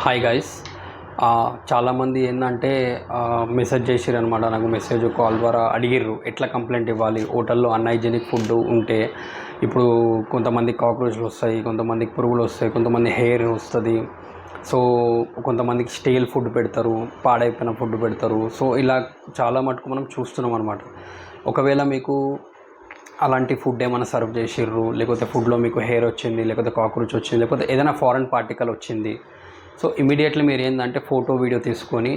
Hi guys. చాలామంది ఏంటంటే message చేసిరనమాట. నాకు మెసేజ్ కాల్ ద్వారా అడిగిర్రు ఎట్లా కంప్లైంట్ ఇవ్వాలి హోటల్లో అన్హైజీనిక్ ఫుడ్ ఉంటే. ఇప్పుడు కొంతమందికి కాక్రోచ్లు వస్తాయి, కొంతమందికి పురుగులు వస్తాయి, కొంతమంది హెయిర్ వస్తుంది. సో కొంతమందికి స్టేల్ ఫుడ్ పెడతారు, పాడైపోయిన ఫుడ్ పెడతారు. సో ఇలా చాలా మటుకు మనం చూస్తున్నాం అనమాట. ఒకవేళ మీకు అలాంటి ఫుడ్ ఏమైనా సర్వ్ చేసిర్రు, లేకపోతే ఫుడ్లో మీకు హెయిర్ వచ్చింది, లేకపోతే కాక్రోచ్ వచ్చింది, లేకపోతే ఏదైనా ఫారెన్ పార్టికల్ వచ్చింది, సో ఇమీడియట్లీ మీరు ఏంటంటే ఫోటో వీడియో తీసుకొని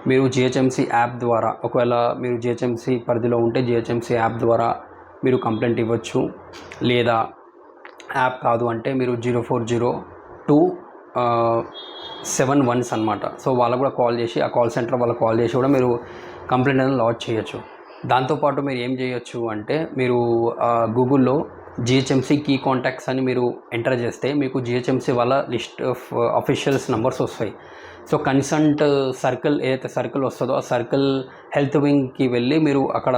మీరు జిహెచ్ఎంసీ యాప్ ద్వారా, ఒకవేళ మీరు జిహెచ్ఎంసీ పరిధిలో ఉంటే జిహెచ్ఎంసీ యాప్ ద్వారా మీరు కంప్లైంట్ ఇవ్వచ్చు. లేదా యాప్ కాదు అంటే మీరు 0402711 అనమాట. సో వాళ్ళకు కూడా కాల్ చేసి, ఆ కాల్ సెంటర్ వాళ్ళకి కాల్ చేసి కూడా మీరు కంప్లైంట్ అనేది లాడ్జ్ చేయొచ్చు. దాంతోపాటు మీరు ఏం చేయొచ్చు అంటే మీరు గూగుల్లో జిహెచ్ఎంసీ కీ కాంటాక్ట్స్ అని మీరు ఎంటర్ చేస్తే మీకు జిహెచ్ఎంసీ వాళ్ళ లిస్ట్ ఆఫ్ అఫీషియల్స్ నెంబర్స్ వస్తాయి. సో కన్సర్న్డ్ సర్కిల్ ఏదైతే సర్కిల్ వస్తుందో ఆ సర్కిల్ హెల్త్ వింగ్కి వెళ్ళి మీరు అక్కడ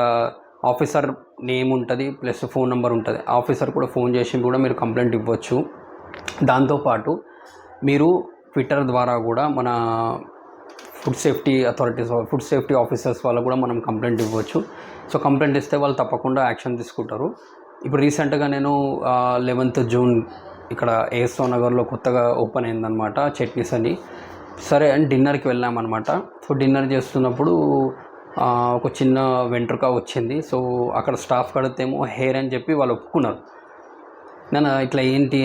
ఆఫీసర్ నేమ్ ఉంటుంది ప్లస్ ఫోన్ నెంబర్ ఉంటుంది. ఆఫీసర్ కూడా ఫోన్ చేసి కూడా మీరు కంప్లైంట్ ఇవ్వచ్చు. దాంతోపాటు మీరు ట్విట్టర్ ద్వారా కూడా మన food safety authorities, food safety officers వాళ్ళు కూడా మనం కంప్లైంట్ ఇవ్వచ్చు. సో కంప్లైంట్ ఇస్తే వాళ్ళు తప్పకుండా యాక్షన్ తీసుకుంటారు. ఇప్పుడు రీసెంట్గా నేను 11th జూన్ ఇక్కడ ఏఎస్ఓ నగర్లో కొత్తగా ఓపెన్ అయిందనమాట చట్నీస్ అని. సరే అని డిన్నర్కి వెళ్ళామన్నమాట. సో డిన్నర్ చేస్తున్నప్పుడు ఒక చిన్న వెంట్రుక వచ్చింది. సో అక్కడ స్టాఫ్ కడితేమో హెయిర్ అని చెప్పి వాళ్ళు ఒప్పుకున్నారు. నేను ఇట్లా ఏంటి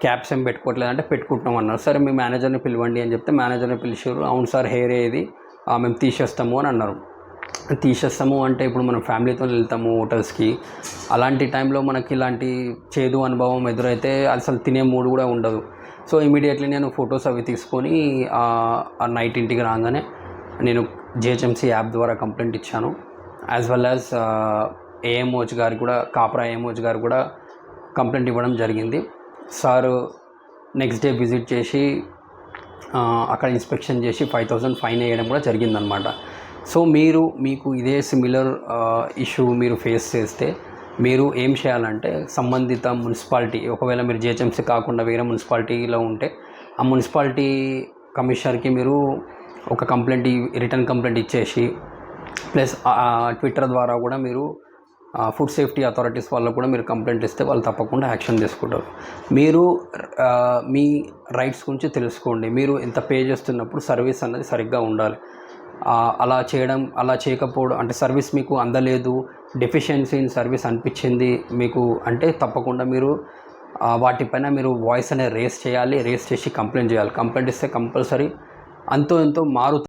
క్యాప్స్ ఏం పెట్టుకోవట్లేదు అంటే పెట్టుకుంటున్నాం అన్నారు. సరే మీ మేనేజర్ని పిలవండి అని చెప్తే మేనేజర్ని పిలిచారు. అవును సార్ హెయిర్ ఏది మేము తీసేస్తాము అని అన్నారు. తీసేస్తాము అంటే ఇప్పుడు మనం ఫ్యామిలీతో వెళ్తాము హోటల్స్కి, అలాంటి టైంలో మనకి ఇలాంటి చేదు అనుభవం ఎదురైతే అసలు తినే మూడు కూడా ఉండదు. సో ఇమీడియట్లీ నేను ఫొటోస్ అవి తీసుకొని నైట్ ఇంటికి రాగానే నేను జిహెచ్ఎంసీ యాప్ ద్వారా కంప్లైంట్ ఇచ్చాను. యాజ్ వెల్ యాజ్ ఏఎంఓహెచ్ గారికి కూడా, కాప్రా ఏఎంఓహెచ్ గారు కూడా కంప్లైంట్ ఇవ్వడం జరిగింది. సార్ నెక్స్ట్ డే విజిట్ చేసి అక్కడ ఇన్స్పెక్షన్ చేసి 5,000 ఫైన్ వేయడం కూడా జరిగిందనమాట. సో మీకు ఇదే సిమిలర్ ఇష్యూ మీరు ఫేస్ చేస్తే మీరు ఏం చేయాలంటే సంబంధిత మున్సిపాలిటీ, ఒకవేళ మీరు జిహెచ్ఎంసీ కాకుండా వేరే మున్సిపాలిటీలో ఉంటే ఆ మున్సిపాలిటీ కమిషనర్కి మీరు ఒక కంప్లైంట్, రిటర్న్ కంప్లైంట్ ఇచ్చేసి ప్లస్ ట్విట్టర్ ద్వారా కూడా మీరు ఫుడ్ సేఫ్టీ అథారిటీస్ వాళ్ళకు కూడా మీరు కంప్లైంట్ ఇస్తే వాళ్ళు తప్పకుండా యాక్షన్ తీసుకుంటారు. మీరు మీ రైట్స్ గురించి తెలుసుకోండి. మీరు ఎంత పే చేస్తున్నప్పుడు సర్వీస్ అన్నది సరిగ్గా ఉండాలి. అలా చేయకపోవడం అంటే సర్వీస్ మీకు అందలేదు, డెఫిషియన్సీ ఇన్ సర్వీస్ అనిపించింది మీకు అంటే తప్పకుండా మీరు వాటిపైన మీరు వాయిస్ అనేది రేస్ చేయాలి. రేస్ చేసి కంప్లైంట్ చేయాలి. కంప్లైంట్ ఇస్తే కంపల్సరీ అంతో ఎంతో మారుతుంది.